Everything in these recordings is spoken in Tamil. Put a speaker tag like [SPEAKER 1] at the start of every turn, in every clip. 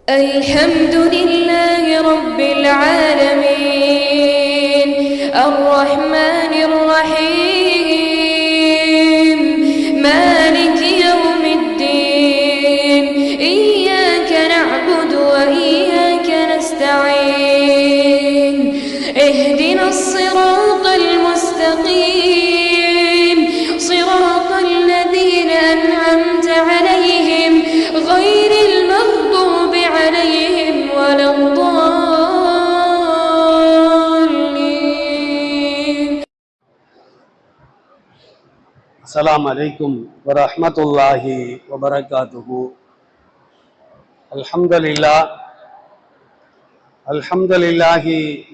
[SPEAKER 1] الحمد لله رب العالمين الرحمن الرحيم مالك يوم الدين إياك نعبد وإياك نستعين اهدنا الصراط المستقيم صراط الذين أنعمت عليهم غير المغضوب عليهم ولا الضالين.
[SPEAKER 2] السلام عليكم ورحمة الله وبركاته. الحمد لله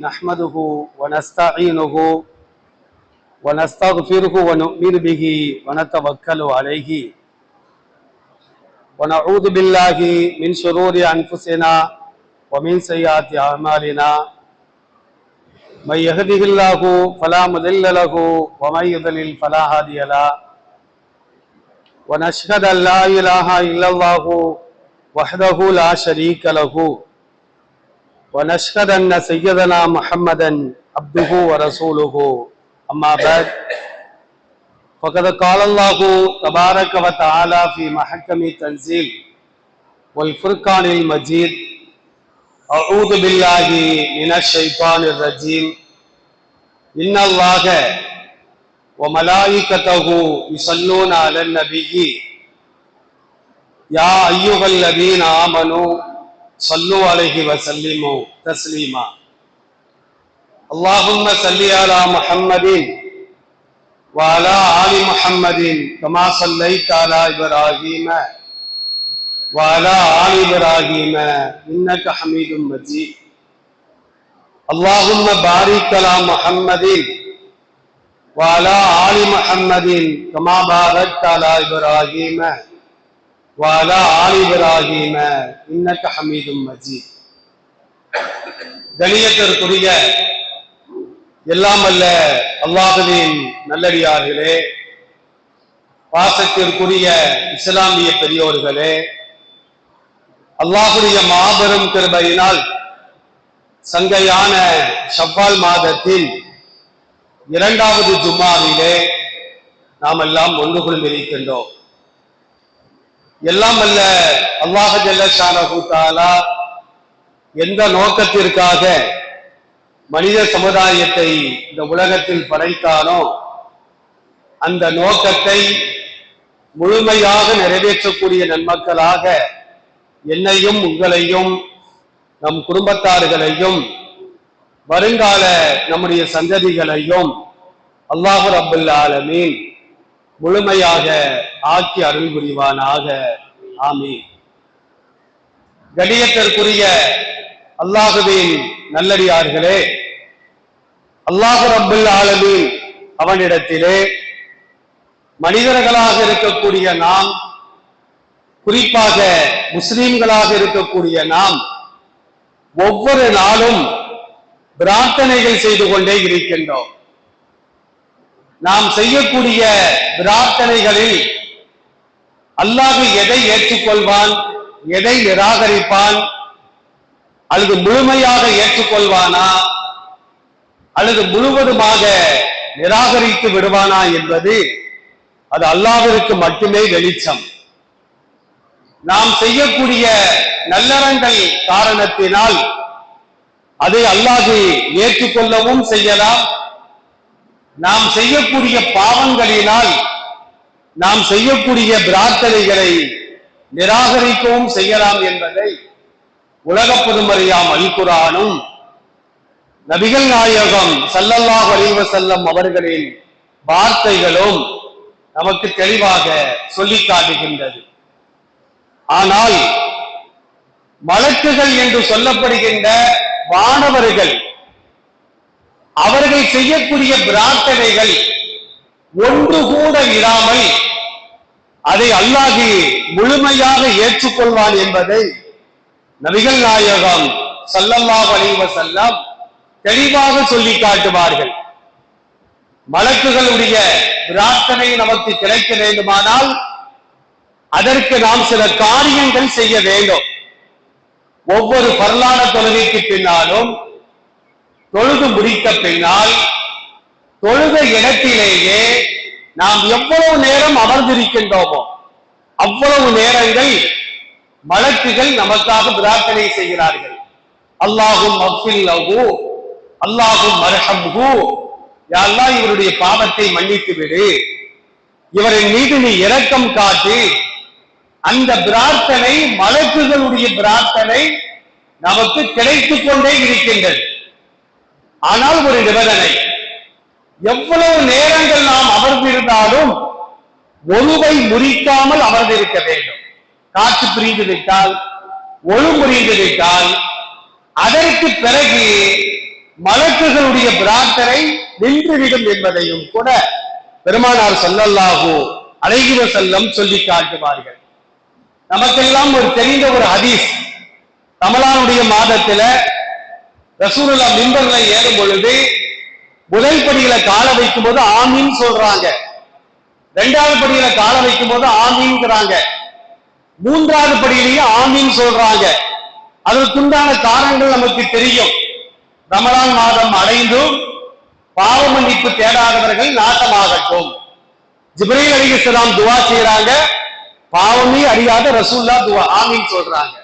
[SPEAKER 2] نحمده ونستعينه ونستغفره ونؤمن به ونتوكل عليه ونعوذ بالله من شرور أنفسنا ومن سيئات أعمالنا من يهده الله فلا مضل له ومن يضلل فلا هادي له ونشهد أن لا إله إلا الله وحده لا شريك له ونشهد أن سيدنا محمدا عبده ورسوله أما بعد فقد قال الله تبارك وتعالى في محكم التنزيل والفرقان المجيد أعوذ بالله من الشيطان الرجيم إن الله وملائكته يصلون على النبي يا أيها الذين آمنوا صلوا عليه وسلموا تسليما اللهم صل على محمد وعلى آل محمد كما صليت على إبراهيم وعلى آل إبراهيم إنك حميد مجيد اللهم بارك على محمد وعلى آل محمد كما باركت على إبراهيم وعلى آل إبراهيم إنك حميد مجيد. கணியத்திற்குரிய எல்லாம் அல்ல அல்லாஹ்வின் நல்லடியார்களே, பாசத்திற்குரிய இஸ்லாமிய பெரியோர்களே, அல்லாஹ்வுடைய மாபெரும் கிருபையினால் சங்கையான ஷவ்வால் மாதத்தின் இரண்டாவது ஜும்மாவிலே நாம் எல்லாம் ஒன்று கொண்டிருக்கின்றோம். எல்லாம் அல்ல அல்லாஹ் ஜல்ல ஷானஹு தஆலா எந்த நோக்கத்திற்காக மனித சமுதாயத்தை இந்த உலகத்தில் படைத்தானோ அந்த நோக்கத்தை முழுமையாக நிறைவேற்றக்கூடிய நன்மக்களாக என்னையும் உங்களையும் நம் குடும்பத்தார்களையும் வருங்கால நம்முடைய சந்ததிகளையும் அல்லாஹ் ரப்பல் ஆலமீன் முழுமையாக ஆக்கி அருள் புரிவானாக. ஆமீன். கணியத்திற்குரிய அல்லாஹ்வின் நல்லடியார்களே, அல்லாஹ் ரப்பல் ஆலமீன் அவனிடத்திலே மனிதர்களாக இருக்கக்கூடிய நாம், குறிப்பாக முஸ்லிம்களாக இருக்கக்கூடிய நாம் ஒவ்வொரு நாளும் பிரார்த்தனைகள் செய்து கொண்டே இருக்கின்றோம். நாம் செய்யக்கூடிய பிரார்த்தனைகளில் அல்லாஹ் எதை ஏற்றுக்கொள்வான், எதை நிராகரிப்பான், அல்லது முழுமையாக ஏற்றுக்கொள்வானா அல்லது முழுவதுமாக நிராகரித்து விடுவானா என்பது அது அல்லாஹ்விற்கு மட்டுமே வெளிச்சம். நாம் செய்யக்கூடிய நல்லறங்கள் காரணத்தினால் அதை அல்லாஹ் ஏற்றுக்கொள்ளவும் செய்யலாம். நாம் செய்யக்கூடிய பாவங்களினால் நாம் செய்யக்கூடிய பிரார்த்தனைகளை நிராகரிக்கவும் செய்யலாம் என்பதை உலக பொதுமறையாம் அல் குர்ஆனும் நபிகள் நாயகம் ஸல்லல்லாஹு அலைஹி வஸல்லம் அவர்களின் வார்த்தைகளும் நமக்கு தெளிவாக சொல்லி காட்டுகின்றது. ஆனால் மலக்குகள் என்று சொல்லப்படுகின்ற வானவர்கள் அவர்கள் செய்யக்கூடிய பிரார்த்தனைகள் ஒன்று கூட இராமல் அதை அல்லாஹ் முழுமையாக ஏற்றுக்கொள்வான் என்பதை நபிகள் நாயகம் ஸல்லல்லாஹு அலைஹி வஸல்லம் தெளிவாக சொல்லி காட்டுவார்கள். மலக்குகளுடைய பிரார்த்தனை நமக்கு கிடைக்க வேண்டுமானால் அதற்கு நாம் சில காரியங்கள் செய்ய வேண்டும். ஒவ்வொரு பரலான தொழுகைக்கு பின்னாலும் தொழுது முடித்த பின்னால் தொழுத இடத்திலேயே நாம் எவ்வளவு நேரம் அமர்ந்திருக்கின்றோமோ அவ்வளவு நேரங்கள் மலக்குகள் நமக்காக பிரார்த்தனை செய்கிறார்கள். அல்லாஹும் மஃபில்லஹு, அல்லாஹும் மர்ஹம்ஹு, யா அல்லாஹ் இவருடைய பாவத்தை மன்னித்து விடு, இவரின் மீது நீ இரக்கம் காட்டு. அந்த பிரார்த்தனை, மலக்குகளுடைய பிரார்த்தனை நமக்கு கிடைத்துக் கொண்டே இருக்கின்றது. ஆனால் ஒரு நிபந்தனை, எவ்வளவு நேரங்கள் நாம் அமர்ந்திருந்தாலும் ஒழுவை முறிக்காமல் அமர்ந்திருக்க வேண்டும். காற்று பிரிந்து விட்டால், ஒழு முறிந்து விட்டால், அதற்கு பிறகு மலக்குகளுடைய பிரார்த்தனை நின்றுவிடும் என்பதையும் கூட பெருமானார் ஸல்லல்லாஹு அலைஹி வஸல்லம் சொல்லி காட்டுவார்கள். நமக்கெல்லாம் ஒரு தெரிந்த ஒரு ஹதீஸ், ரமலானுடைய மாதத்துல ரசூலுல்லாஹ் மிம்பர்ல ஏறும் பொழுது முதல் படியில கால வைக்கும் போது ஆமீன் சொல்றாங்க, இரண்டாவது படியில கால வைக்கும் போது ஆமீன்ங்கிறாங்க, மூன்றாவது படியிலேயே ஆமீன் சொல்றாங்க. அதற்குண்டான காரணங்கள் நமக்கு தெரியும். ரமலான் மாதம் அடைந்தும் பாவ மன்னிப்பு தேடாதவர்கள் நாசமாகட்டும். ஜிப்ரீல் அலைஹிஸ்ஸலாம் துஆ செய்யறாங்க, பாவமே அறியாத ரசூலுல்லாஹ் துஆ ஆமீன் சொல்றாங்க.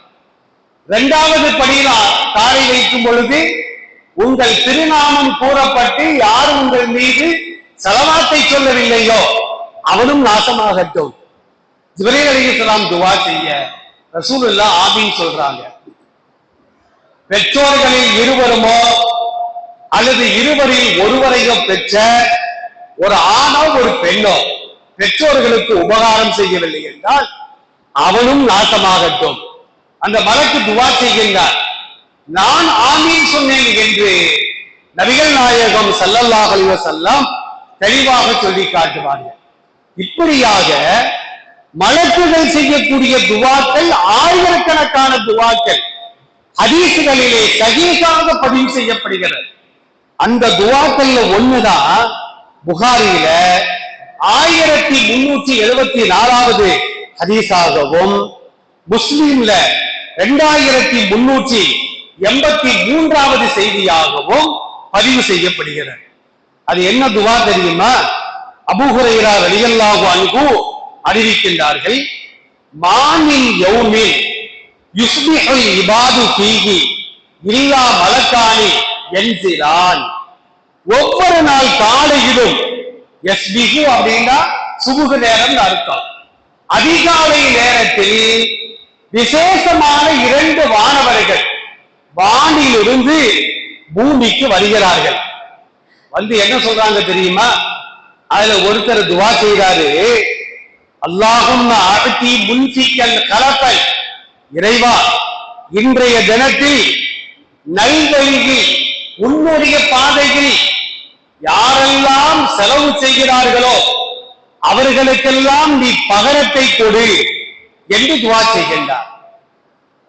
[SPEAKER 2] இரண்டாவது படியில காலை வைக்கும் பொழுது உங்கள் திருநாமம் கூறப்பட்டு யார் உங்கள் மீது ஸலவாத்தை சொல்லவில்லையோ அவனும் நாசமாகட்டும். ஜிப்ரீல் அலைஹிஸ்ஸலாம் துஆ செய்ய ரசூலுல்லாஹ் ஆமீன் சொல்றாங்க. பெற்றோர்களில் இருவருமோ அல்லது இருவரில் ஒருவரையோ பெற்ற ஒரு ஆணோ ஒரு பெண்ணோ பெற்றோர்களுக்கு உபகாரம் செய்யவில்லை என்றால் அவனும் நாசமாகட்டும். அந்த மலக்கு துஆ செய்கின்றார். நான் ஆமீன் சொன்னேன் என்று நபிகள் நாயகம் ஸல்லல்லாஹு அலைஹி வஸல்லம் தெளிவாக சொல்லி காட்டுவார்கள். இப்படியாக மலக்குகள் செய்யக்கூடிய துஆக்கள் ஆயிரக்கணக்கான துஆக்கள் ஹதீஸ்களிலே சஹீஹாக பதிவு செய்யப்படுகிறது. அந்த துஆக்கள்ல ஒண்ணுதான் புகாரியில 1374வது ஹதீஸாகவும் முஸ்லிம்ல 2383வது செய்தியாகவும் பதிவு செய்யப்படுகிறது. அது என்ன துஆ தெரியுமா? அபூ ஹுரைரா ரலியல்லாஹு அன்ஹு அறிவிக்கின்றார்கள், மாமின் யௌமின் யுஸ்பிஹுல் இபாது ஃபீஹி இல்லா மலக்கானி யன்சிலான். ஒவ்வொரு நாள் காலையிலும், யஸ்பிஹு அப்படின்னா சுபுஹ் நேரம் அர்த்தம், அதிகாலை நேரத்தில் விசேஷமான 2 வானவர்கள் வானிலிருந்து பூமிக்கு வருகிறார்கள். வந்து என்ன சொல்றாங்க தெரியுமா? அதுல ஒருத்தர் துஆ செய்றாரு, அல்லாஹும்ம அஅதி முன்ஃபிகல் கலஃபல், இறைவா இன்றைய தினத்தில் நல்வழியில் உன்னுடைய பாதையில் யாரெல்லாம் செலவு செய்கிறார்களோ அவர்களுக்கெல்லாம் நீ பகரத்தை கொடு என்று துஆ செய்கின்றார்.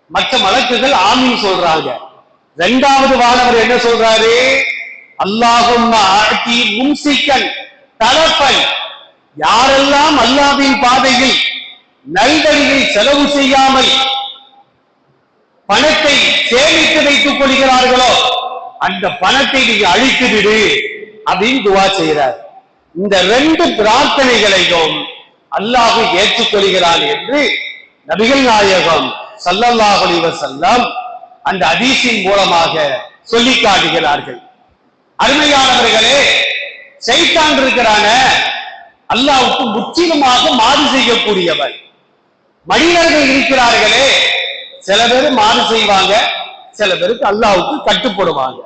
[SPEAKER 2] மற்ற மலக்குகள் ஆமீன் சொல்றாங்க. இரண்டாவது வானவர் என்ன சொல்றாரு? அல்லாஹும்ம அஅதி மும்சிகன் தலஃபன், யாரெல்லாம் அல்லாஹ்வின் பாதையில் நல்வழியில் செலவு செய்யாமல் பணத்தை சேமித்து வைத்துக் கொள்கிறார்களோ அந்த பணத்தை நீங்க அழித்து விடு அப்படின்னு துஆ செய்கிறார். இந்த 2 பிரார்த்தனைகளையும் அல்லாஹ் ஏற்றுக்கொள்கிறான் என்று நபிகள் நாயகம் ஸல்லல்லாஹு அலைஹி வஸல்லம் அந்த ஹதீஸின் மூலமாக சொல்லி காட்டுகிறார்கள். அருமையானவர்களே, ஷைத்தான் இருக்கிறான அல்லாஹ்வுக்கு முற்றிலுமாக மாறு செய்யக்கூடியவர். மனிதர்கள் இருக்கிறார்களே, சில பேர் மாறு செய்வாங்க, சில பேருக்கு அல்லாஹ்வுக்கு கட்டுப்படுவாங்க.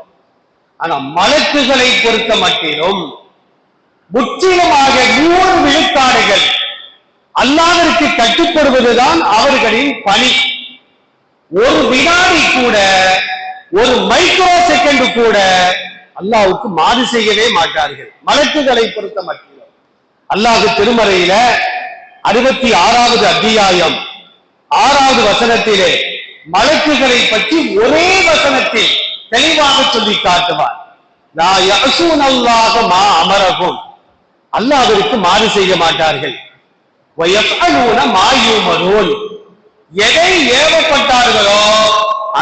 [SPEAKER 2] ஆனா மலக்குகளை பொறுத்த மட்டிலும் முற்றிலுமாக 100 விழுக்காடுகள் அல்லாஹ்விற்கு கட்டுப்படுவதுதான் அவர்களின் பணி. ஒரு வினாடி கூட, ஒரு மைக்ரோ செகண்ட் கூட அல்லாஹ்வுக்கு மாறு செய்யவே மாட்டார்கள் மலக்குகளை பொறுத்த மட்டிலும். அல்லாஹ் திருமறையில 66வது அத்தியாயம் 6வது வசனத்திலே மலக்குகளை பற்றி ஒரே வசனத்தில் தெளிவாக சொல்லி காட்டுவார். லா யஸூனல்லாஹ மா அமரஹும், அல்லாஹ்விற்கு மாறு செய்ய மாட்டார்கள். வயஃஅலூன மா யுமரூன், எதை ஏவப்பட்டார்களோ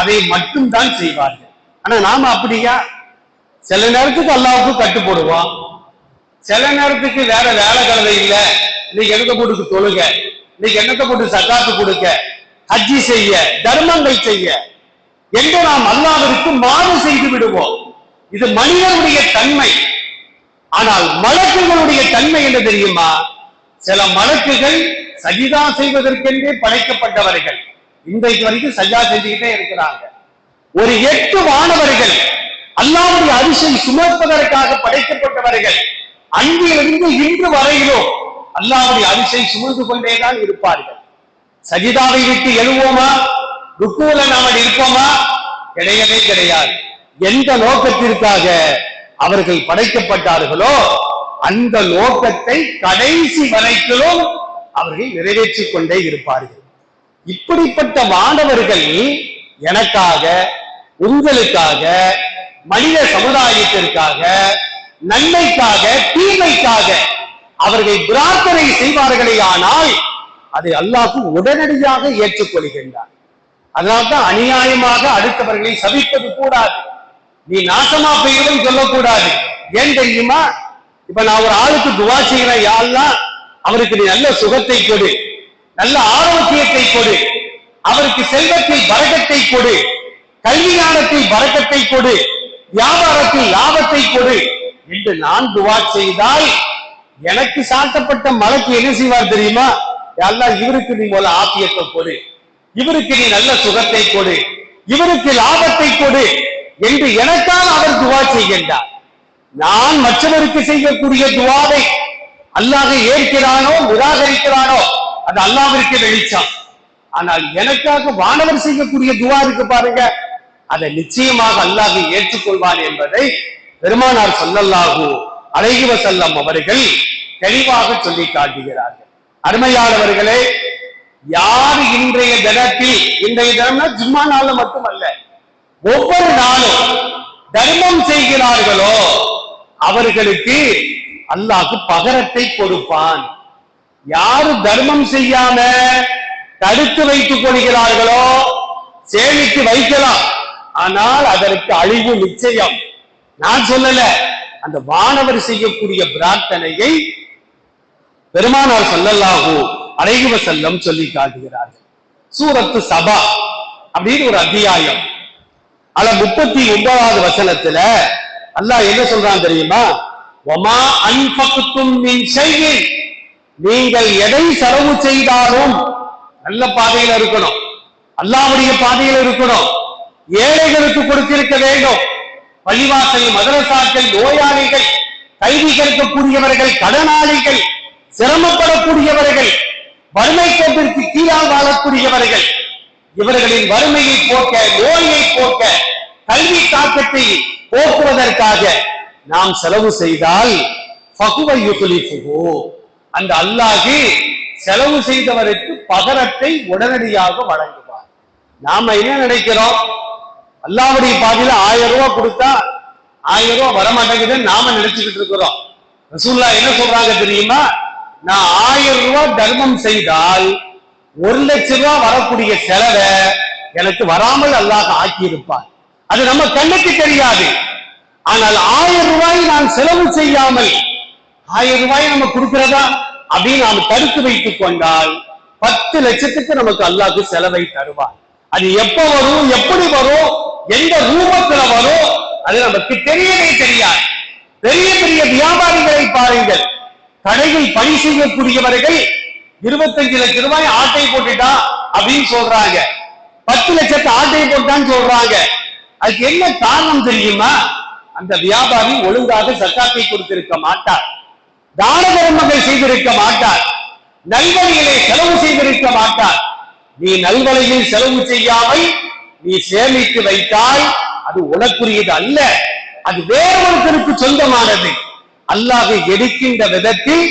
[SPEAKER 2] அதை மட்டும் தான் செய்வார்கள். ஆனா நாம அப்படியா? சில நேரத்துக்கு அல்லாஹ்வுக்கு கட்டுப்படுவோம், சில நேரத்துக்கு வேற வேலை கலவை இல்ல, இன்னைக்கு என்னத்தை போட்டு தொழுக, இன்னைக்கு என்னத்தை போட்டு சக்காத்து கொடுக்க, ஹஜ்ஜி செய்ய, தர்மங்கள் செய்ய என்று நாம் அல்லாஹ்விற்கு மாறு செய்து விடுவோம். இது மனிதனுடைய தன்மை. ஆனால் மலக்குகளுடைய தன்மை என்ன தெரியுமா? சில மலக்குகள் சஜிதா செய்வதற்கென்றே படைக்கப்பட்டவர்கள், இன்றைக்கு வரைக்கும் சஜா செஞ்சுக்கிட்டே இருக்கிறாங்க. ஒரு 8 வானவர்கள் அல்லாஹ்வுடைய அரிசை சுமப்பதற்காக படைக்கப்பட்டவர்கள், அன்றிலிருந்து இன்று வரையிலும் அல்லாஹ்வுடைய அரிசை சுமந்து கொண்டேதான் இருப்பார்கள். சஜிதாவை விட்டு எழுவோமா? ருக்குல நாம இருப்போமா? கிடையவே கிடையாது. எந்த நோக்கத்திற்காக அவர்கள் படைக்கப்பட்டார்களோ அந்த நோக்கத்தை கடைசி வரைக்கும் அவர்கள் நிறைவேற்றிக் கொண்டே இருப்பார்கள். இப்படிப்பட்ட மாணவர்கள் எனக்காக, உங்களுக்காக, மனித சமுதாயத்திற்காக, நன்மைக்காக, தீமைக்காக அவர்கள் பிரார்த்தனை செய்வார்களே ஆனால் அதை அல்லாஹ் உடனடியாக ஏற்றுக்கொள்கின்றார். அதனால்தான் அநியாயமாக அடுத்தவர்களை சபிப்பது கூடாது, நீ நாசமா போயிடும் சொல்லக்கூடாது. ஏன் தெரியுமா? இப்ப நான் ஒரு ஆளுக்கு துவா செய்கிறேன், யா அல்லாஹ் அவருக்கு நீ நல்ல சுகத்தை கொடு, நல்ல ஆரோக்கியத்தை கொடு, அவருக்கு செல்வத்தில் பரக்கத்தை கொடு, கல்வி ஞானத்தில் பரக்கத்தை கொடு, வியாபாரத்தில் லாபத்தை கொடு என்று நான் துவா செய்தால் எனக்கு சாட்டப்பட்ட மலக்கு என்ன செய்வார் தெரியுமா? யா அல்லாஹ் இவருக்கு நீ போல ஆபியத்தை கொடு, இவருக்கு நீ நல்ல சுகத்தை கொடு, இவருக்கு லாபத்தை கொடு என்று எனக்காக அவர் துவா செய்கின்றார். நான் மற்றவருக்கு செய்யக்கூடிய துவாவை அல்லாஹ் ஏற்கிறானோ நிராகரிக்கிறானோ அது அல்லாஹ்விற்கு வெளிச்சம். ஆனால் எனக்காக வானவர் செய்யக்கூடிய துவா இருக்கு பாருங்க, அதை நிச்சயமாக அல்லாஹ் ஏற்றுக்கொள்வான் என்பதை பெருமானார் ஸல்லல்லாஹு அலைஹி வஸல்லம் அவர்கள் தெளிவாக சொல்லி காட்டுகிறார்கள். அருமையானவர்களே, யார் இன்றைய தினத்தில், இன்றைய தினம்னா ஜும்மா நாள்ல மட்டுமல்ல, ஒவ்வொரு நாளும் தர்மம் செய்கிறார்களோ அவர்களுக்கு அல்லாஹ் பகரத்தை கொடுப்பான். யாரு தர்மம் செய்யாம தடுத்து வைத்துக் கொள்கிறார்களோ சேமித்து வைக்கலாம், ஆனால் அதற்கு அழிவு நிச்சயம். நான் சொல்லல, அந்த வானவர் செய்யக்கூடிய பிரார்த்தனையை பெருமானார் ஸல்லல்லாஹு அலைஹி வஸல்லம் சொல்லி காட்டுகிறார்கள். சூரத்து சபா அப்படின்னு ஒரு அத்தியாயம், அதுல 39வது வசனத்துல அல்லாஹ் என்ன சொல்றான் தெரியுமா? வமா அன்ஃபக்தும் மின் ஷைஇன், நீங்கள் எதை செலவு செய்தாலும் நல்ல பாதையில இருக்கணும், அல்லாஹ்வுடைய பாதையில இருக்கணும், ஏழைகளுக்கு கொடுத்திருக்க வேண்டும். பள்ளிவாசல், மதரசாக்கள், நோயாளிகள், கைதி கேட்கக்கூடியவர்கள், கடனாளிகள், சிரமப்படக்கூடியவர்கள், வறுமை கோட்டிற்கு கீழாக வாழக்கூடியவர்கள், இவர்களின் வறுமையை போக்க, நோயை போக்க, கல்வி தாக்கத்தை போக்குவதற்காக நாம் செலவு செய்தால் அந்த அல்லாஹ் செலவு செய்தவருக்கு பகரத்தை உடனடியாக வழங்குவார். நாம என்ன நினைக்கிறோம்? அல்லாஹ்வுடைய பாதையில 1000 ரூபாய் கொடுத்தா 1000 ரூபாய் வரமாட்டேங்குதுன்னு நாம நினைச்சுக்கிட்டு இருக்கிறோம். ரசூலுல்லாஹ் என்ன சொல்றாங்க தெரியுமா? நான் 1000 ரூபாய் தர்மம் செய்தால் 1 லட்சம் ரூபாய் வரக்கூடிய செலவை எனக்கு வராமல் அல்லாஹ் ஆக்கி இருப்பார். அது நம்ம கண்ணுக்கு தெரியாது. ஆனால் 1000 ரூபாய் நான் செலவு செய்யாமல் 1000 ரூபாய் நம்ம கொடுக்கிறதா அப்படின்னு நாம் தடுத்து வைத்துக் கொண்டால் 10 லட்சத்துக்கு நமக்கு அல்லாஹ் செலவை தருவார். அது எப்ப வரும், எப்படி வரும், எந்த ரூபத்துல வரும், அது நமக்கு தெரியவே தெரியாது. பெரிய பெரிய வியாபாரிகளை பாருங்கள், கடையில் பணி செய்யக்கூடியவர்கள் 25 லட்சம் ரூபாய் ஆட்டை போட்டுட்டா அப்படின்னு சொல்றாங்க, 10 லட்சத்து ஆட்டை போட்டான்னு சொல்றாங்க. அதுக்கு என்ன காரணம் தெரியுமா? அந்த வியாபாரி ஒழுங்காக சக்காத்தை கொடுத்திருக்க மாட்டார், தான தர்மங்கள் செய்திருக்க மாட்டார், நல்வழிகளை செலவு செய்திருக்க மாட்டார். நீ நல்வழியில் செலவு செய்யாமல் நீ சேமித்து வைத்தால் அது உனக்குரியது அல்ல, அது வேறொருத்தருக்கு சொந்தமானது. அல்லாஹ் எடுக்கின்ற விதத்தில்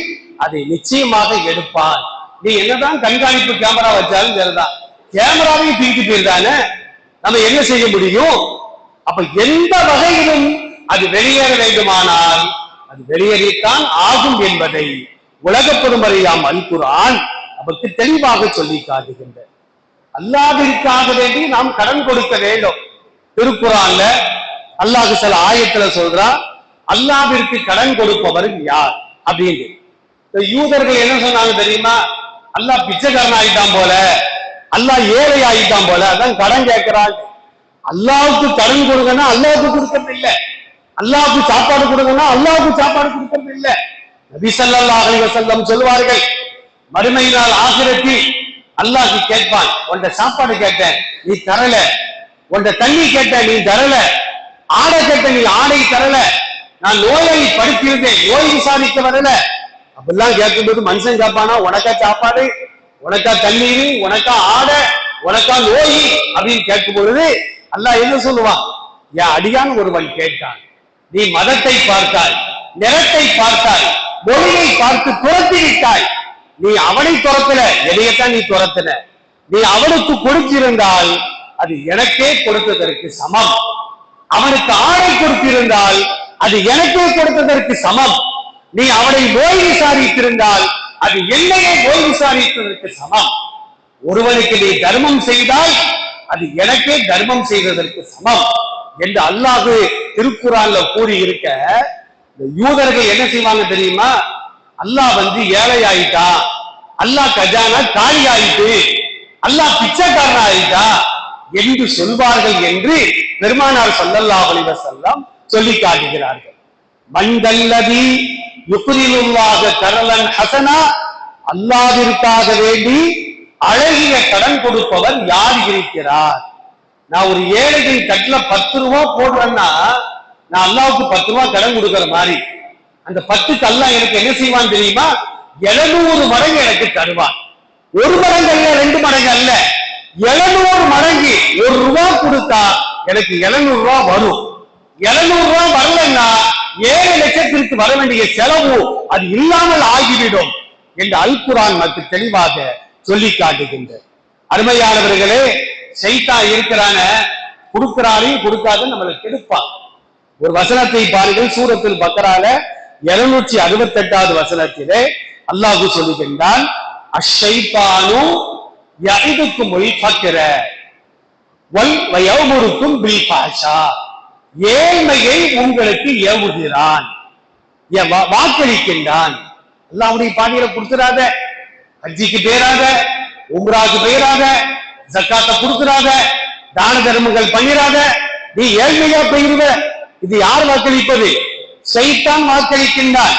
[SPEAKER 2] அதை நிச்சயமாக எடுப்பான். நீ என்னதான் கண்காணிப்பு கேமரா வச்சாலும் சரிதான், கேமராவையும் தூக்கி போயிருந்தானே, நம்ம என்ன செய்ய முடியும்? அப்ப எந்த வகையிலும் அது வெளியேற வேண்டுமானால் அது வெளியேறித்தான் ஆகும் என்பதை உலக பெருமறையாம் அல் குர்ஆன் நமக்கு தெளிவாக சொல்லி காட்டுகின்ற அல்லாஹ்விற்காக வேண்டி நாம் கடன் கொடுக்க வேண்டும். திருக்குர்ஆன்ல அல்லாஹ் சில ஆயத்துல சொல்றான், அல்லாஹ்விற்கு கடன் கொடுப்பவர் யார் அப்படின்னு. யூதர்கள் என்ன சொன்னாங்க தெரியுமா? அல்லாஹ் பிச்சைக்காரன் ஆயிட்டான் போல, அல்லாஹ் ஏழை ஆயிட்டான் போல, அதான் கடன் கேட்கிறாங்க. அல்லாஹ்வுக்கு கடன் கொடுங்கன்னா அல்லாஹ்வுக்கு கொடுக்கறது இல்ல, அல்லாஹ்வுக்கு சாப்பாடு கொடுங்கன்னா அல்லாஹ்வுக்கு சாப்பாடு கொடுக்கறது இல்ல. நபி ஸல்லல்லாஹு அலைஹி வஸல்லம் சொல்வார்கள், மறுமை நாள் ஆகிரத்தில் அல்லாஹ் கேட்பான், உன்ட சாப்பாடு கேட்டேன் நீ தரல, உன்ட தண்ணி கேட்டேன் நீ தரல, ஆடை கேட்டேன் நீ ஆடை தரல, நான் நோயை படுத்தியிருந்தேன் நோய் விசாரிக்க வரல. அப்படிலாம் கேட்கும்போது மனுஷன் கேட்பானா, உனக்கா சாப்பாடு, உனக்கா தண்ணீர், உனக்கா ஆடை, உனக்கா நோய் அப்படின்னு கேட்கும் பொழுது அல்லாஹ் என்ன சொல்லுவான்? என் அடியான் ஒருவன் கேட்டான், நீ மதத்தை பார்த்தாய், நிறத்தை பார்த்தாய், மொழியை பார்த்து துரத்தி விட்டாய், நீ அவனை துரத்தல, எதையத்தான் நீ துரத்தின, நீ அவனுக்கு கொடுத்திருந்தால் அது எனக்கே கொடுத்ததற்கு சமம், அவனுக்கு ஆடை கொடுத்திருந்தால் அது எனக்கே கொடுத்ததற்கு சமம், நீ அவனை நோய் விசாரித்திருந்தால் அது என்னையே நோய் விசாரித்ததற்கு சமம், ஒருவனுக்கு நீ தர்மம் செய்தால் அது எனக்கே தர்மம் செய்வதற்கு சமம் என்று அல்லாஹ் திருக்குர்ஆன்ல கூறி இருக்க, இந்த யூதர்கள் என்ன செய்வாங்க தெரியுமா? அல்லாஹ் ஏழை ஆயிட்டா, அல்லாஹ் கஜானா காலி ஆயிட்டு, அல்லாஹ் பிச்சைக்காரன் ஆயிட்டா என்று சொல்வார்கள் என்று பெருமானார் ஸல்லல்லாஹு அலைஹி வஸல்லம் சொல்லி காட்டுகிறார்கள். மந்தல்லதி யுக்ரிலுல்லாஹ கரலன் ஹசனா, அல்லாஹ்விற்காக வேண்டி அழகிய கடன் கொடுப்பவர் யார் இருக்கிறார்? நான் ஒரு ஏழையின் தட்டுல 10 ரூபாய் போடுறேன்னா நான் அல்லாஹ்வுக்கு 10 ரூபாய் கடன் கொடுக்கிற மாதிரி, அந்த 10க்கு அல்லாஹ் எனக்கு என்ன செய்வான் தெரியுமா? 700 மடங்கு எனக்கு தருவான். 1 மடங்கு அல்ல, 2 மடங்கு அல்ல, 700 மடங்கு. 1 ரூபாய் கொடுத்தா எனக்கு 700 ரூபாய் வரும். 700 ரூபாய் வரலன்னா 7 லட்சத்திற்கு வர வேண்டிய செலவு அது இல்லாமல் ஆகிவிடும் என்று அல் குர்ஆன் நமக்கு தெளிவாக சொல்லி காட்டுகின்ற. அருமையானவர்களே, ஷைத்தான் இருக்கிறான கொடுக்கிறாரையும் கொடுக்காத நம்மளை கெடுப்பான். ஒரு வசனத்தை பாருங்கள், சூரத்துல் பக்ரால 268வது வசனத்திலே அல்லாஹ் சொல்லுகின்றான், அஷ்ஷைத்தானு யஇதுக்குமுல் ஃபக்ர வல் வயமுருக்கும் பில் ஃபாஷா, ஏழ்மையை உங்களுக்கு ஏவுகிறான், வாக்களிக்கின்றான். அல்லாஹ்வுடைய பாதையில கொடுத்துறாத, ஹஜ்ஜிக்கு பேராத, உம்ராக்கு பேராத, ஜக்காத்தை கொடுத்துறாத, தான தர்மங்கள் பண்ணிராத, நீ ஏழ்மையா போயிருவ. இது யார் வாக்களிப்பது? ஷைத்தான் வாக்களிக்கின்றான்.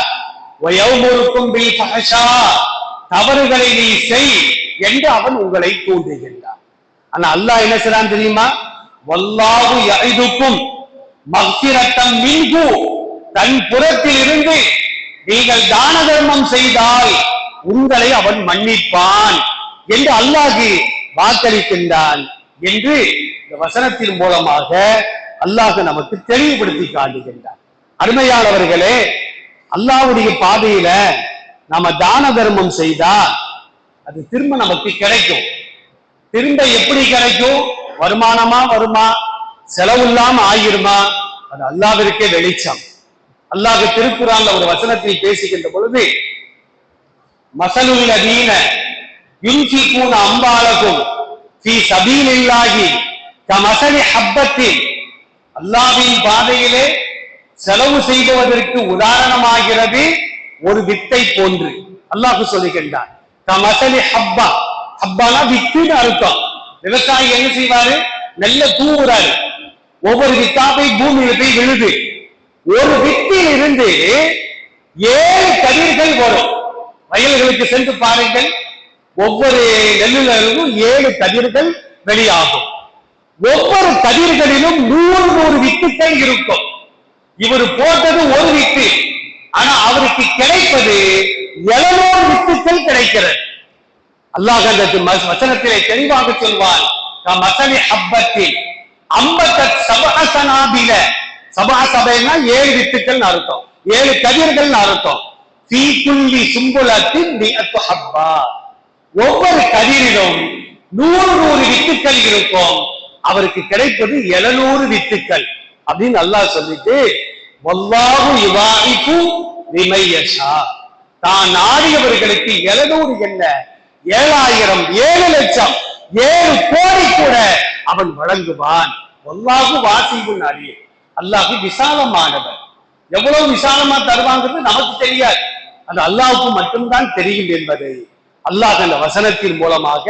[SPEAKER 2] வயமுருக்கும் பில் ஃபஹஷா, தவறுகளை நீ செய் என்று அவன் உங்களை தூண்டுகின்றான். ஆனா அல்லாஹ் என்ன செய்றான் தெரியுமா? வல்லாஹு யஇதுக்கும் மக்ஃபிரத்தம் மின்ஹு, தன் புறத்தில் இருந்து நீங்கள் தான தர்மம் செய்தால் உங்களை அவன் மன்னிப்பான் என்று அல்லாஹ் வாக்களிக்கின்றான் என்று இந்த வசனத்தின் மூலமாக அல்லாஹ் நமக்கு தெளிவுபடுத்தி காட்டுகின்றான். அருமையானவர்களே, அல்லாஹ்வுடைய பாதையில நாம தான தர்மம் செய்தா அது திரும்ப நமக்கு கிடைக்கும். திரும்ப எப்படி கிடைக்கும்? வருமானமா வருமா, செலவு இல்லாம ஆகிருமா? அது அல்லாஹ்விற்கே வெளிச்சம். அல்லாஹ் திருக்குர்ஆன்ல ஒரு வசனத்தில் பேசுகின்ற பொழுது, மஸலுல் லதீன யுன்ஃபிகூன அம்வாலகும் ஃபீ ஸபீலில்லாஹி கமஸலி ஹப்பத்தின், அல்லாஹ்வின் பாதையிலே செலவு செய்வதற்கு உதாரணமாகிறது ஒரு வித்தை போன்று. அல்லாஹ் சொல்லுகின்றான், கமஸலி ஹப்பா, ஹப்பானா வித்துன்னு அர்த்தம். விவசாயி என்ன செய்வாரு? நல்ல தூவுறாரு, ஒவ்வொரு வித்தாப்பை பூமியில போய் விழுது. ஒரு வித்தில் இருந்து 7 கதிர்கள் வரும். வயல்களுக்கு சென்று பாருங்கள், ஒவ்வொரு நெல்லிலும் 7 கதிர்கள் வெளியாகும். ஒவ்வொரு கதிர்களிலும் 100 வித்துக்கள் இருக்கும். இவர் போட்டது ஒரு வித்து, ஆனா அவருக்கு கிடைப்பது 700 வித்துக்கள் கிடைக்கிறது. அல்லாஹ் அந்த வசனத்திலே தெளிவாக சொல்வான், மஸலி ஹப்பத்தின் அம்பத்தத் சபஅ சனாபில, சபஅ சபைனா 7 வித்துக்கள் அர்த்தம், 7 கதிர்கள் அர்த்தம். ஃபீ குல்லி சும்புலத்தின் மிஅத்து ஹப்பா, ஒவ்வொரு கதிரிலும் 100 வித்துக்கள் இருக்கும். அவருக்கு கிடைப்பது 700 வித்துக்கள் அப்படின்னு அல்லாஹ் சொல்லிட்டு, வல்லாஹு யுவாஇஃபு லிமன் யஷா, தான் நாடியவர்களுக்கு 700 என்ன 7000, 7 லட்சம், 7 கோடி கூட அவன் வழங்குவான். அல்லாஹு வாசிபுன் அலீம். அல்லாஹ் விசாலமானவன். எவ்வளவு விசாலமா தருவாங்கிறது நமக்கு தெரியாது, அது அல்லாஹ்வுக்கு மட்டும்தான் தெரியும் என்பதை அல்லாஹ் அந்த வசனத்தின் மூலமாக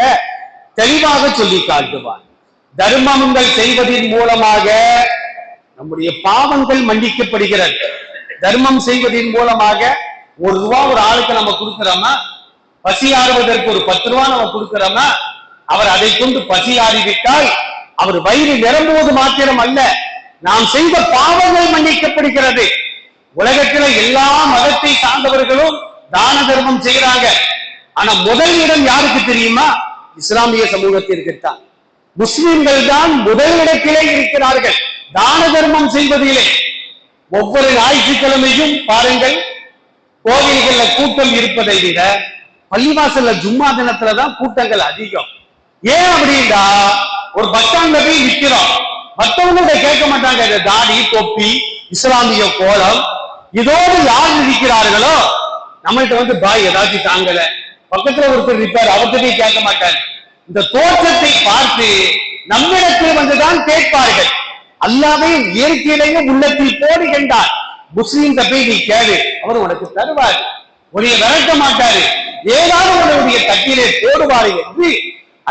[SPEAKER 2] தெளிவாக சொல்லி காட்டுவான். தர்மங்கள் செய்வதன் மூலமாக நம்முடைய பாவங்கள் மன்னிக்கப்படுகிறது. தர்மம் செய்வதன் மூலமாக ₹1 ஒரு ஆளுக்கு நம்ம கொடுக்கிறோமா, பசி ஆறுவதற்கு ஒரு ₹10 நம்ம கொடுக்கிறோமா, அவர் அதை கொண்டு பசி ஆறிவிட்டால் அவர் வயிறு நிரம்புவது மாத்திரம் அல்ல, நாம் செய்த பாவங்கள் மன்னிக்கப்படுகிறது. உலகத்துல எல்லா மதத்தை சார்ந்தவர்களும் தான தர்மம் செய்யறாங்க. ஆனா முதல் இடம் யாருக்கு தெரியுமா? இஸ்லாமிய சமூகத்திற்குத்தான். முஸ்லிம்கள் தான் முதல் இடத்திலே இருக்கிறார்கள் தான தர்மம் செய்வதிலே. ஒவ்வொரு ஞாயிற்றுக்கிழமையும் பாருங்கள், கோவில்கள்ல கூட்டம் இருப்பதை விட பள்ளிவாசல்ல ஜும்மா தினத்துலதான் கூட்டங்கள் அதிகம். ஏன் அப்படின்னா, ஒரு பஸ் ஸ்டாண்ட்ல போய் நிக்கிறோம், மற்றவங்க கேட்க மாட்டாங்க, இந்த தாடி தொப்பி இஸ்லாமிய கோலம் இதோடு யார் இருக்கிறார்களோ நம்மள்கிட்ட வந்து பாய் ஏதாச்சும் தாங்கல, பக்கத்துல ஒருத்தர் இருப்பார் அவர்கிட்டயும் கேட்க மாட்டாங்க. இந்த தோற்றத்தை பார்த்து நம்மிடத்தில் வந்துதான் கேட்பார்கள். அல்லாவே இயற்கையிலேயே உள்ளத்தில் போடுகின்றார். முஸ்லீம் போய் நீ கேளு, அவர் உனக்கு தருவார், உடைய விரட்ட மாட்டாரு, ஏதாவது உன்னுடைய தட்டிலே போடுவாரு என்று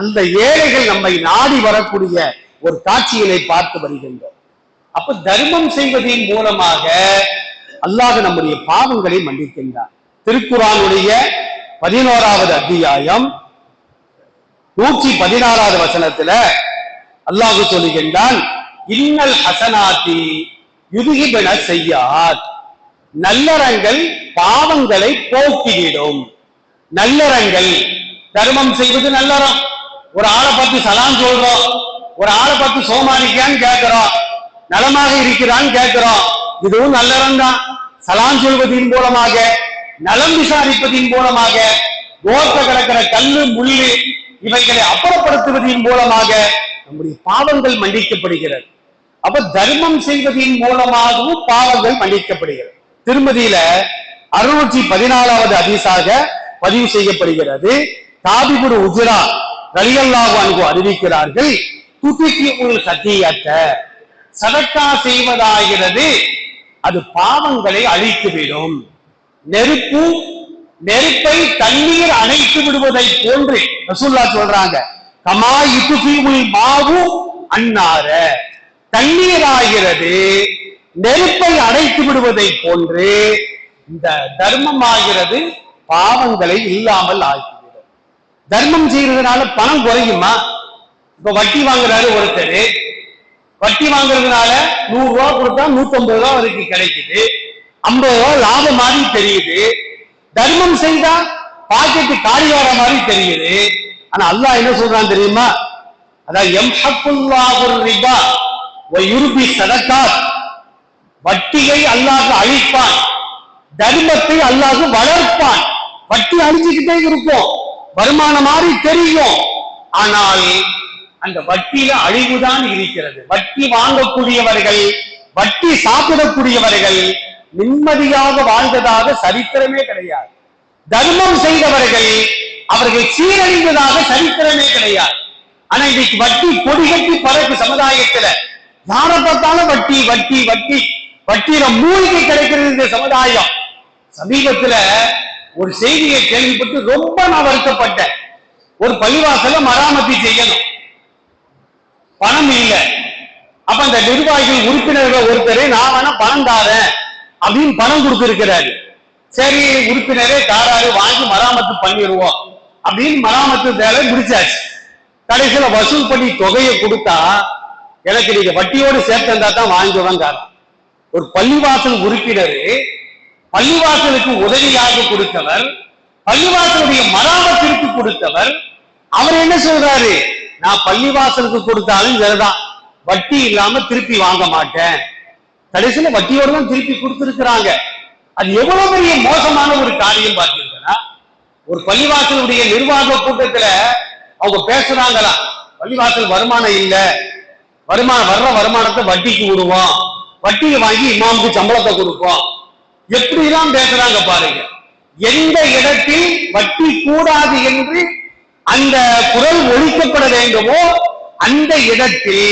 [SPEAKER 2] அந்த ஏழைகள் நம்மை நாடி வரக்கூடிய ஒரு காட்சிகளை பார்த்து வருகின்றோம். அப்ப தர்மம் செய்வதன் மூலமாக அல்லாஹ் நம்முடைய பாவங்களை மன்னிக்கின்றார். திருக்குர்ஆனுடைய 11வது அத்தியாயம் 116வது வசனத்துல அல்லாஹ் சொல்லுகின்றான், இன்னல் ஹசனாத்தி யுதுஹிபன ஸய்யாத், நல்லறங்கள் பாவங்களை போக்கிவிடும். நல்லறங்கள், தர்மம் செய்வது நல்லறம். ஒரு ஆளை பார்த்து சலாம் சொல்றோம், ஒரு ஆளை பார்த்து சோமாரிக்கான்னு கேட்கிறோம், நலமாக இருக்கிறான்னு கேட்கிறோம், இதுவும் நல்லறம் தான். சலாம் சொல்வதன் மூலமாக, நலம் விசாரிப்பதின் மூலமாக, ரோட்ல கிடக்கிற கல்லு முள்ளு இவைகளை அப்புறப்படுத்துவதன் மூலமாக நம்முடைய பாவங்கள் மன்னிக்கப்படுகிறது. அப்ப தர்மம் செய்வதன் மூலமாகவும் பாவங்கள் மன்னிக்கப்படுகிறது. திருமதியில 614வது ஹதீஸாக பதிவு செய்யப்படுகிறது. தாபிபுர் உஜ்ரா ரலியல்லாஹு அன்ஹு அறிவிக்கிறார்கள், துதிகிஉல் ஹதீயத, சதக்கா செய்வதாகிறது அது பாவங்களை அழித்துவிடும். நெருப்பை தண்ணீர் அணைத்து விடுவதை போன்று ரசூலுல்லாஹ் சொல்றாங்க, கமா யுத்ஃபிஉல் மாவு அன்னார, தண்ணீர் ஆகிறது நெருப்பை அணைத்து விடுவதை போன்று இந்த தர்மம் ஆகிறது பாவங்களை இல்லாமல் ஆகிவிடும். தர்மம் செய்யறதுனால பணம் குறையுமா? இப்ப வட்டி வாங்குறாரு ஒருத்தர், வட்டி வாங்குறதுனால ₹100 கொடுத்தா ₹150 வரைக்கும் கிடைக்குது, ₹50 லாபம் மாதிரி தெரியுது. தர்மம் செய்தா பாக்கெட்டு காரியார மாதிரி தெரியுது. ஆனா அல்லாஹ் என்ன சொல்றான் தெரியுமா? அதான் யம்ஹக்குல்லாஹு ரிபா வ யுர்பி ஸதகாத், வட்டியை அல்லாஹ் அழிப்பான், தர்மத்தை அல்லாஹ் வளர்ப்பான். வட்டி அழிச்சுக்கிட்டே இருக்கும், வருமானம் மாதிரி தெரியும், ஆனால் அந்த வட்டியில அழிவுதான் இருக்கிறது. வட்டி வாங்கக்கூடியவர்கள், வட்டி சாப்பிடக்கூடியவர்கள் நிம்மதியாக வாழ்ந்ததாக சரித்திரமே கிடையாது. தர்மம் செய்தவர்கள் அவர்கள் சீரழிந்ததாக சரித்திரமே கிடையாது. ஆனா இன்னைக்கு வட்டி கொடிகட்டி பறக்கு சமுதாயத்துல, யார பார்த்தாலும் வட்டி வட்டி வட்டி, வட்டியில மூழ்கி கிடைக்கிறது இந்த சமுதாயம். சமீபத்துல ஒரு செய்தியை கேள்விப்பட்டு ரொம்ப நான் வருத்தப்பட்டேன். ஒரு பள்ளிவாசல மராமத்தி செய்யணும், பணம் இல்லை. அப்ப அந்த நிர்வாகிகள் உறுப்பினர்கள் ஒருத்தரே நான் வேணா பணம் தாரேன் அப்படின்னு பணம் கொடுத்திருக்கிறாரு. சரி உறுப்பினரே தாராரு, வாங்கி மராமத்து பண்ணிடுவோம் அப்படின்னு மராமத்து வேலை முடிச்சாச்சு. கடைசியில வசூல் பண்ணி தொகையை கொடுத்தா, எனக்கு நீங்க வட்டியோடு சேர்த்தா தான் வாங்குவாங்க. ஒரு பள்ளிவாசல் உறுப்பினர், பள்ளிவாசலுக்கு உதவியாக கொடுத்தவர், பள்ளிவாசலுடைய மராமத்திற்கு கொடுத்தவர், அவர் என்ன சொல்றாரு, நான் பள்ளிவாசலுக்கு கொடுத்தாலும் சரிதான், வட்டி இல்லாம திருப்பி வாங்க மாட்டேன். கடைசியில வட்டியோடு தான் திருப்பி கொடுத்திருக்கிறாங்க. அது எவ்வளவு பெரிய மோசமான ஒரு காரியம் பார்த்தீங்கன்னா, ஒரு பள்ளிவாசலுடைய நிர்வாக கூட்டத்துல அவங்க பேசுறாங்களா, பள்ளிவாசல் வருமானம் இல்ல, வர்ற வருமானத்தை வட்டிக்கு விடுவோம், வட்டியை வாங்கி இமாமுக்கு சம்பளத்தை கொடுப்போம், எப்படிலாம் பேசுறாங்க பாருங்க. எந்த இடத்தில் வட்டி கூடாது என்று அந்த குரல் ஒழிக்கப்பட வேண்டுமோ அந்த இடத்தில்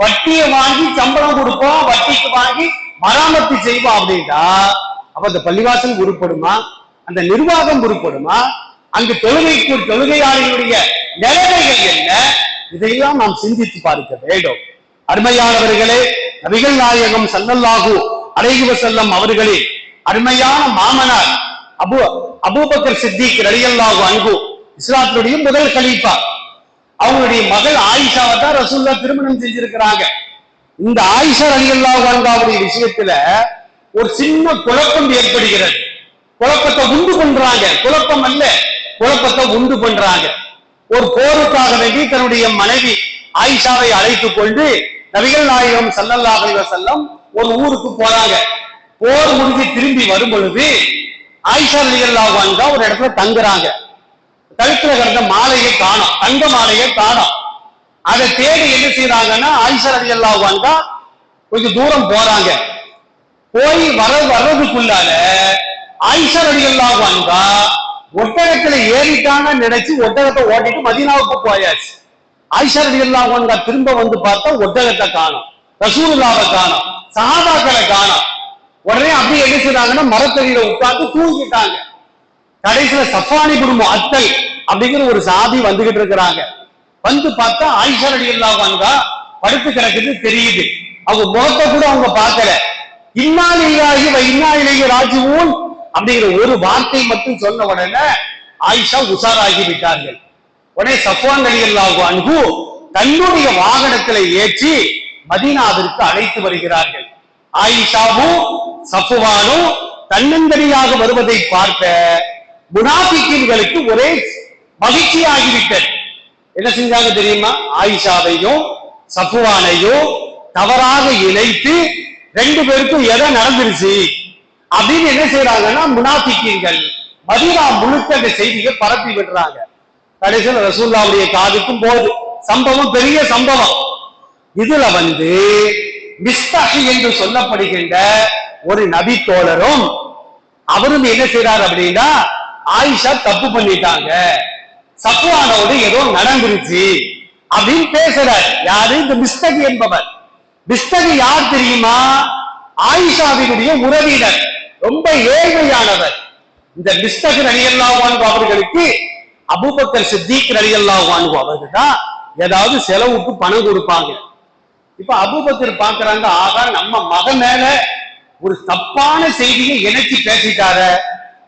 [SPEAKER 2] வட்டியை வாங்கி சம்பளம் கொடுப்போம், வட்டிக்கு வாங்கி மராமத்து செய்வோம் அப்படின்னா அப்ப அந்த பள்ளிவாசல் உருப்படுமா? அந்த நிர்வாகம் உருப்படுமா? அங்கு தொழுகையாளிகளுடைய நிலைமைகள் என்ன? இதையெல்லாம் நாம் சிந்தித்து பார்க்க வேண்டும். அருமையானவர்களே, நபிகள் நாயகம் ஸல்லல்லாஹு அலைஹி வஸல்லம் அவர்களின் அருமையான மாமனார் அபூபக்கர் சித்திக் ரலியல்லாஹு அன்ஹு, இஸ்லாத்தினுடைய முதல் கலீஃபா. அவங்களுடைய மகள் ஆயிஷாவை தான் ரசூலுல்லாஹ் திருமணம் செஞ்சிருக்கிறாங்க. இந்த ஆயிஷா ரலியல்லாஹு அன்ஹாவுடைய விஷயத்துல ஒரு சின்ன குழப்பம் ஏற்படுகிறது. குழப்பத்தை உண்டு பண்றாங்க. குழப்பம் அல்ல, குழப்பத்தை உண்டு பண்றாங்க. ஒரு போருக்காக வேண்டி தன்னுடைய மனைவி ஆயிஷாவை அழைத்துக் கொண்டு நபிகள் நாயகம் ஸல்லல்லாஹு அலைஹி வஸல்லம் ஒரு ஊருக்கு போறாங்க. போர் முடிஞ்சு திரும்பி வரும் பொழுது ஆயிஷா ரலியல்லாஹு அன்ஹா ஒரு இடத்துல தங்குறாங்க. கழுத்துல கிடந்த மாலையை காணோம், தங்க மாலையை காணோம். அதை தேடி என்ன செய்யறாங்கன்னா ஆயிஷா ரலியல்லாஹு அன்ஹா கொஞ்சம் தூரம் போறாங்க. போய் வர்றதுக்குள்ளால ஆயிஷா ரலியல்லாஹு அன்ஹா ஒட்டகத்துல ஏறிட்டான்னு நினைச்சு ஒட்டகத்தை ஓட்டிட்டு மதீனாவுக்கு போயாச்சு. ஆயிஷா ரலியல்லாஹு அன்ஹா திரும்ப வந்து பார்த்தா ஒட்டகத்தை காணோம், ரசூலுல்லாஹை காணோம், சஹாபாக்களை காணோம். உடனே அப்படி என்ன செய்றாங்கன்னா மரத்தடியில உட்கார்ந்து தூங்கிட்டாங்க. கடைசியில சஃப்வான் இப்னு முஅத்தல் அப்படிங்கிற ஒரு சஹாபி வந்துகிட்டு இருக்கிறாங்க. வந்து பார்த்தா ஆயிஷா ரலியல்லாஹு அன்ஹா படுத்து கிடக்குது தெரியுது. அவங்க முகத்தை கூட அவங்க பார்க்கல. இன்னா லில்லாஹி வ இன்னா இலைஹி ராஜிஊன் அப்படிங்கிற ஒரு வார்த்தை மட்டும் சொன்ன உடனே ஆயிஷா உஷாராகி விட்டார்கள். உடனே சஃப்வான் ரலியல்லாஹு அன்ஹு தன்னுடைய வாகனத்துல ஏற்றி மதீனாவிற்கு அழைத்து வருகிறார்கள். ஆயிஷாவும் சஃப்வானும் தன்னந்தனியாக வருவதை பார்த்த முனாஃபிக்கீன்களுக்கு ஒரே மகிழ்ச்சியாகிவிட்டது. என்ன செஞ்சாங்க தெரியுமா? ஆயிஷாவையும் சஃப்வானையும் தவறாக இணைத்து ரெண்டு பேருக்கும் எதை நடந்துருச்சு அப்படின்னு என்ன செய்யறாங்கன்னா முனாஃபிக்கீன்கள் மதீனா முழுக்க அந்த செய்தியை பரப்பி விடுறாங்க. கடைசியில் ரசூலுல்லாஹ்வுடைய காதுக்கும் போது சம்பவம் பெரிய சம்பவம். இதுல மிஸ்தாஹி என்று சொல்லப்படுகின்ற ஒரு நபி தோழரும் அவரும் என்ன செய்யறாரு அப்படின்னா ஆயிஷா தப்பு பண்ணிட்டாங்க, சஃப்வானோடு ஏதோ நடந்துருச்சு அப்படின்னு பேசுறாரு. யாரு? இந்த மிஸ்தகி என்பவர். மிஸ்தகி யார் தெரியுமா? ஆயிஷாவினுடைய உறவினர், ரொம்ப ஏழ்மையானவர். இந்த மிஸ்தகி ரலியல்லாஹு அன்ஹு அவர்களுக்கு அபூபக்கர் சித்திக் ரலியல்லாஹு அன்ஹு அவர்கள் தான் ஏதாவது செலவுக்கு பணம் கொடுப்பாங்க. இப்ப அபூபக்கர் பாக்குறாங்க, ஆகா நம்ம மகன் மேல ஒரு தப்பான செய்தியை இணைச்சி பேசிட்டார,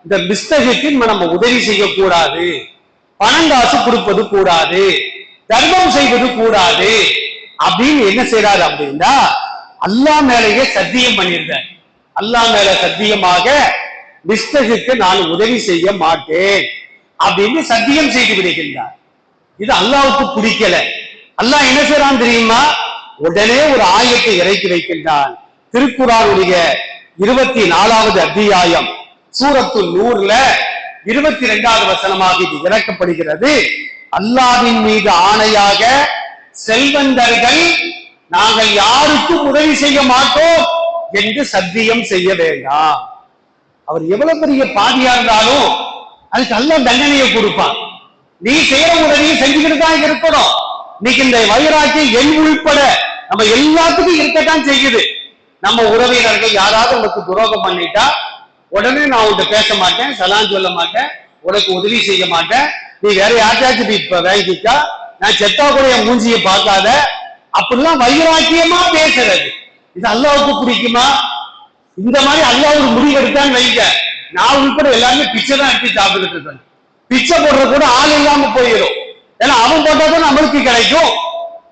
[SPEAKER 2] இந்த மிஸ்தகிக்கு நம்ம உதவி செய்யக்கூடாது, பணங்காசு கொடுப்பது கூடாது, தர்மம் செய்வது கூடாது அப்படின்னு என்ன செய்யறாரு அப்படின்னா அல்லாஹ் மேலேயே சத்தியம் பண்ணியிருந்தார். அல்லாஹ் மேல சத்தியமாக மிஸ்தகிக்கு நான் உதவி செய்ய மாட்டேன் அப்படின்னு சத்தியம் செய்து விடுகின்றார். இது அல்லாஹ்வுக்கு பிடிக்கல. அல்லாஹ் என்ன செய்யறான் தெரியுமா? உடனே ஒரு ஆயத்தை இறக்கி வைக்கின்றான். திருக்குர்ஆனுடைய 24வது அத்தியாயம் சூரத்துல் நூர்ல 22வது வசனமாக இது இறக்கப்படுகிறது. அல்லாஹ்வின் மீது ஆணையாக செல்வந்தர்கள் நாங்கள் யாருக்கும் உதவி செய்ய மாட்டோம் என்று சத்தியம் செய்ய வேண்டாம். அவர் எவ்வளவு பெரிய பாதியா இருந்தாலும் அதுக்கு அல்லாஹ் தண்டனையை கொடுப்பான். நீ செய்யற உதவியை செஞ்சுக்கிட்டு தான் இருக்கணும். இன்னைக்கு இந்த வைராக்கியம் என் உள்பட நம்ம எல்லாத்துக்கும் இருக்கத்தான் செய்யுது. நம்ம உறவினர்கள் யாராவது உனக்கு துரோகம் பண்ணிட்டா உடனே நான் உன்கிட்ட பேச மாட்டேன், சலான் சொல்ல மாட்டேன், உனக்கு உதவி செய்ய மாட்டேன், நீ வேற யார்ட்டாச்சும் இப்ப வாங்கிக்கா, நான் செத்தா கூட என் மூஞ்சியை பார்க்காத, அப்படிலாம் வைராக்கியமா பேசுறது இது அல்லாஹ்வுக்கு பிடிக்குமா? இந்த மாதிரி அல்லாஹ் ஒரு முடிவு எடுத்தான்னு வைங்க, நான் உள்பட எல்லாருமே பிச்சை தான் எடுத்து சாப்பிட்டுட்டு இருக்கேன். பிச்சை போடுற கூட ஆள் இல்லாம போயிடும். ஏன்னா அவன் போட்டாதான் நம்மளுக்கு கிடைக்கும்,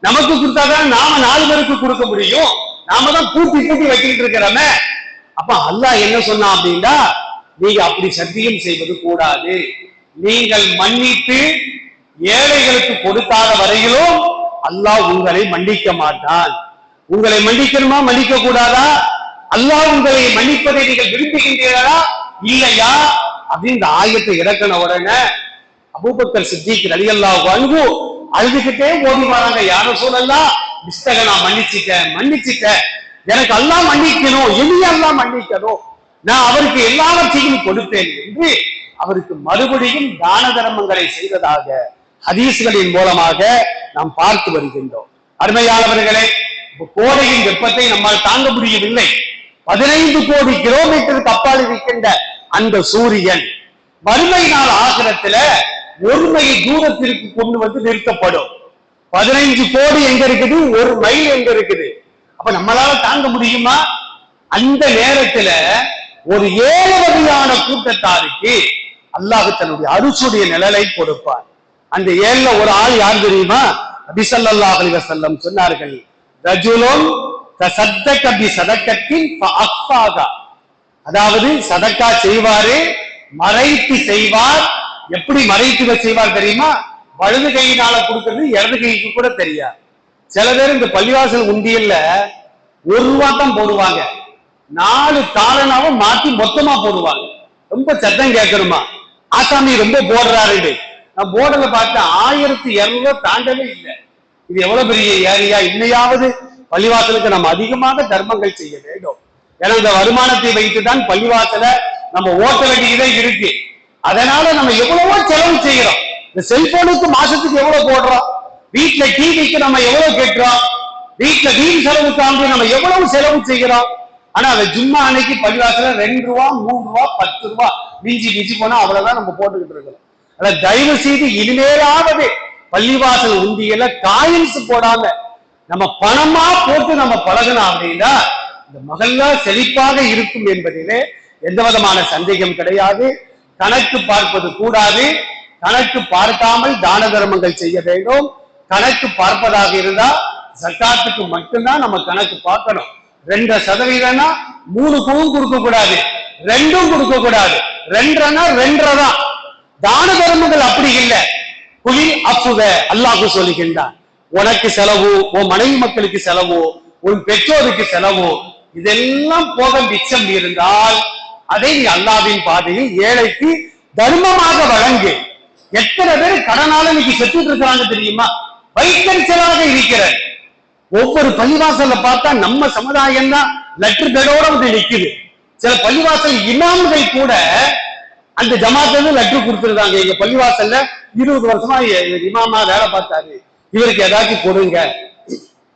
[SPEAKER 2] நமக்கு கொடுத்தாதான் நாம 4 பேருக்கு கொடுக்க முடியும். நாம தான் பூட்டி வச்சுக்கிட்டு இருக்கிறோமே. அப்ப அல்லாஹ் என்ன சொன்னான் அப்படின்னா, நீங்க அப்படி சத்தியம் செய்வது கூடாது. நீங்கள் மன்னித்து ஏழைகளுக்கு கொடுக்காத வரையிலும் அல்லாஹ் உங்களை மன்னிக்க மாட்டான். உங்களை மன்னிக்கணுமா மன்னிக்க கூடாதா? அல்லாஹ் உங்களை மன்னிப்பதை நீங்கள் விரும்புகின்றீர்களா இல்லையா அப்படின்னு இந்த ஆயத்தை இறக்கின உடனே அபூபக்கர் சித்திக் ரலியல்லாஹு அன்ஹு அழுதுகிட்டே ஓடி வராங்க. யார ரசூலல்லாஹ், மிஸ்தக நான் மன்னிச்சிட்டேன், எனக்கு அல்லாஹ் மன்னிக்கணும், எளிய அல்லாஹ் மன்னிக்கணும், நான் அவருக்கு எல்லாவற்றையும் கொடுத்தேன் என்று அவருக்கு மறுபடியும் தான தர்மங்களை செய்ததாக ஹதீஸ்களின் மூலமாக நாம் பார்த்து வருகின்றோம். அருமையானவர்களே, கோடையின் வெப்பத்தை நம்மால் தாங்க முடியவில்லை. 15 கோடி கிலோமீட்டருக்கு அப்பால் இருக்கின்ற அந்த சூரியன் மறுமை நாள் ஆகிரத்துல 1 மைல் தூரத்திற்கு கொண்டு வந்து நிறுத்தப்படும். 15 கோடி எங்க இருக்குது, 1 மைல் எங்க இருக்குது? அப்ப நம்மளால தாங்க முடியுமா? அந்த நேரத்துல ஒரு 7 வகையான கூட்டத்தாருக்கு அல்லாஹ் தன்னுடைய அருசுடைய நிழலை கொடுப்பார். அந்த 7ல ஒரு ஆள் யார் தெரியுமா? நபி ஸல்லல்லாஹு அலைஹி வஸல்லம் சொன்னார்கள், ரஜுலுன் தஸத்தக பிஸதகத்தின் ஃபஅஃபாகா. அதாவது சதக்கா செய்வாரு, மறைத்து செய்வார். எப்படி மறைத்து செய்வார் தெரியுமா? வலது கையினால கொடுக்கிறது இடது கைக்கு கூட தெரியாது. சில பேர் இந்த பள்ளிவாசல் உண்டியல்ல 1 ரூபா தான் போடுவாங்க, 4 தாளனாவும் மாத்தி மொத்தமா போடுவாங்க. ரொம்ப சத்தம் கேட்கணுமா, ஆசாமி ரொம்ப போடுறாரு. நான் போர்டுல பார்த்தேன் 1200 தாண்டவே இல்லை. இது எவ்வளவு பெரிய ஏரியா! இன்னையாவது பள்ளிவாசலுக்கு நம்ம அதிகமாக தர்மங்கள் செய்ய வேண்டும். ஏன்னா இந்த வருமானத்தை வைத்துதான் பள்ளிவாசல நம்ம ஓட்ட வேண்டியதே இருக்கு. அதனால நம்ம எவ்வளவோ செலவு செய்யறோம். இந்த செல்போனுக்கு மாசத்துக்கு எவ்வளவு போடுறோம், வீட்டுல டிவிக்கு நம்ம எவ்வளவு கேட்கிறோம், வீட்டுல வீடு செலவுக்காக நம்ம எவ்வளவு செலவு செய்கிறோம். ஆனா அந்த ஜும்மா அன்னைக்கு பள்ளிவாசல 2 ரூபா 3 ரூபா 10 ரூபா மிஞ்சி போனா அவ்வளவுதான் நம்ம போட்டுக்கிட்டு இருக்கிறோம். அத தயவு செய்து இனிமேலாவது பள்ளிவாசல் உண்டியல காயின்ஸ் போடாம நம்ம பணமா போட்டு நம்ம பழகணும். அப்படின்னா இந்த மகல்லா செழிப்பாக இருக்கும் என்பதிலே எந்த விதமான சந்தேகம் கிடையாது. கணக்கு பார்ப்பது கூடாது. கணக்கு பார்க்காமல் தான தர்மங்கள் செய்ய வேண்டும். கணக்கு பார்ப்பதாக இருந்தா ஜக்காத்துக்கு மட்டும்தான் நம்ம கணக்கு பார்க்கணும். 2% 3 கொடுக்க கூடாது, 2 கொடுக்க கூடாது, 2 2 தான். தான தர்மங்கள் அப்படி இல்லை. குலில் அஃபுவ, அல்லாஹ் சொல்லுகின்றான், உனக்கு செலவு, உன் மனைவி மக்களுக்கு செலவு, உன் பெற்றோருக்கு செலவு, இதெல்லாம் போக மிச்சம் இருந்தால் அதை நீ அல்லாஹ்வின் பாதையில் ஏழைக்கு தர்மமாக வழங்கு. எத்தனை பேர் கடனால இன்னைக்கு செத்துட்டு இருக்கிறாங்க தெரியுமா? வைத்தறிச்சலாக இருக்கிற ஒவ்வொரு பள்ளிவாசல்ல பார்த்தா நம்ம சமுதாயம் தான் லெட்டர் பேடோட வந்து நிக்குது. சில பள்ளிவாசல் இமாம்கள் கூட அந்த ஜமாத்துல லெட்டர் கொடுத்துருக்காங்க, எங்க பள்ளிவாசல்ல 20 வருஷமா இமாமா வேலை பார்த்தாரு, இவருக்கு ஏதாச்சும் கொடுங்க.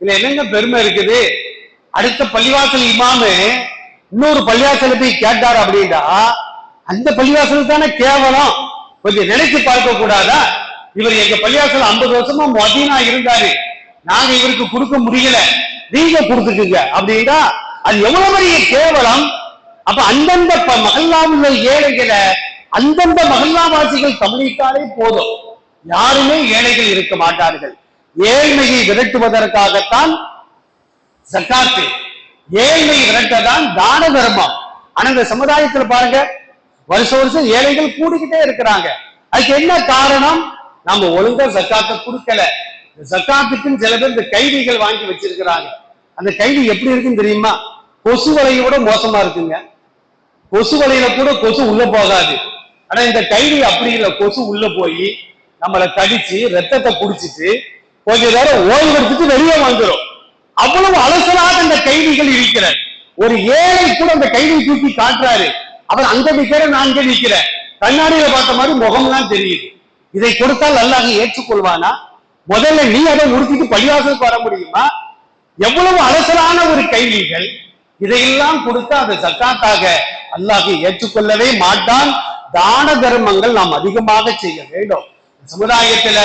[SPEAKER 2] இதுல என்னங்க பெருமை இருக்குது? அடுத்த பள்ளிவாசல் இமாமு இன்னொரு பள்ளிவாசல போய் கேட்டாரு அப்படின்னா அந்த பள்ளிவாசல் தானே கேவலம். கொஞ்சம் நினைச்சு பார்க்க கூடாதா? இவர் எங்க பள்ளிவாசல் 50 வருஷமா மதீனா இருந்தாரு, நாங்க இவருக்கு கொடுக்க முடியல, நீங்க கொடுத்துக்குங்க அப்படின்னா அது எவ்வளவு பெரிய கேவலம். அப்ப அந்தந்த மகல்லாவுள்ள ஏழைகளை அந்தந்த மகல்லாவாசிகள் கவனித்தாலே போதும், யாருமே ஏழைகள் இருக்க மாட்டார்கள். ஏழ்மையை விரட்டுவதற்காகத்தான் ஜக்காத்து, ஏழ்மையை விரட்டதான் தான தர்மம். ஆனா இந்த சமுதாயத்துல பாருங்க, வருஷம் ஏழைகள் கூடிக்கிட்டே இருக்கிறாங்க. அதுக்கு என்ன காரணம்? நம்ம ஒழுங்கா ஜக்காத்தை கொடுக்கல. ஜக்காத்துக்குன்னு சில பேர் இந்த கைதிகள் வாங்கி வச்சிருக்கிறாங்க. அந்த கைதி எப்படி இருக்குன்னு தெரியுமா? கொசு வலையோட மோசமா இருக்குங்க. கொசு வலையில கூட கொசு உள்ள போகாது. ஆனா இந்த கைதி அப்படி இல்லை, கொசு உள்ள போய் நம்மளை கடிச்சு ரத்தத்தை குடிச்சிட்டு கொஞ்ச நேரம் ஓய்வு எடுத்துட்டு வெளியே வந்துடும். அவ்வளவு அலசலாக அந்த கைதிகள் இருக்கிறார். ஒரு ஏழை கூட அந்த கைதியை தூக்கி காட்டுறாரு, அவர் அங்க நிக்கிற நான் அங்க நிக்கிறேன், கண்ணாடியில பார்த்த மாதிரி முகம்லாம் தெரியுது. இதை கொடுத்தால் அல்லாஹ் ஏற்றுக்கொள்வானா? முதல்ல நீ அதை உடுத்திட்டு பள்ளிவாசலுக்கு வர முடியுமா? எவ்வளவு அலசலான ஒரு கைதிகள். இதையெல்லாம் கொடுத்தா அதை ஜக்காத்தாக அல்லாஹ் ஏற்றுக்கொள்ளவே மாட்டான். தான தர்மங்கள் நாம் அதிகமாக செய்ய வேண்டும். சமுதாயத்துல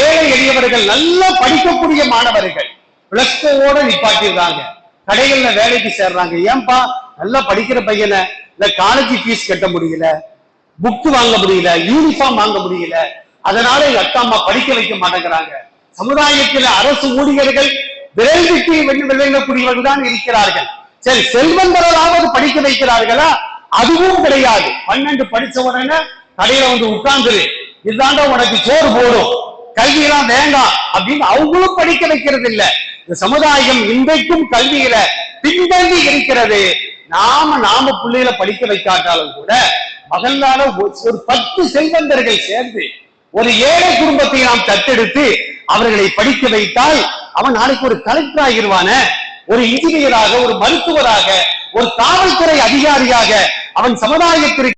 [SPEAKER 2] ஏழை எளியவர்கள் நல்லா படிக்கக்கூடிய மாணவர்கள் பிளஸ்டோட நிப்பாட்டிடுறாங்க, கடைகள்ல வேலைக்கு சேர்றாங்க. ஏன்பா? நல்லா படிக்கிற பையனை இல்ல காலேஜ் ஃபீஸ் கட்ட முடியல, புக்கு வாங்க முடியல, யூனிஃபார்ம் வாங்க முடியல, அதனால எங்க அக்கா அம்மா படிக்க வைக்க மாட்டேங்கிறாங்க. சமுதாயத்தில் அரசு ஊழியர்கள் விரல் விட்டு விளங்கக்கூடியவர்கள் தான் இருக்கிறார்கள். சரி, செல்வந்தர்களாவது படிக்க வைக்கிறார்களா? அதுவும் கிடையாது. 12 படிச்ச உடனே கடையில வந்து உட்கார்ந்துரு, இதுதாண்டா உனக்கு சோறு போடும், கல்வியெல்லாம் வேண்டாம் அப்படின்னு அவங்களும் படிக்க வைக்கிறது இல்லை. இந்த சமுதாயம் இன்றைக்கும் கல்வியில பின்தங்கி இருக்கிறது. நாம பிள்ளைகளை படிக்க வைக்காட்டாலும் கூட மகளால ஒரு 10 செல்வந்தர்கள் சேர்ந்து ஒரு ஏழை குடும்பத்தை நாம் தத்தெடுத்து அவர்களை படிக்க வைத்தால் அவன் நாளைக்கு ஒரு கலெக்டர் ஆகிடுவான, ஒரு இன்ஜினியராக, ஒரு மருத்துவராக, ஒரு காவல்துறை அதிகாரியாக அவன் சமுதாயத்திற்கு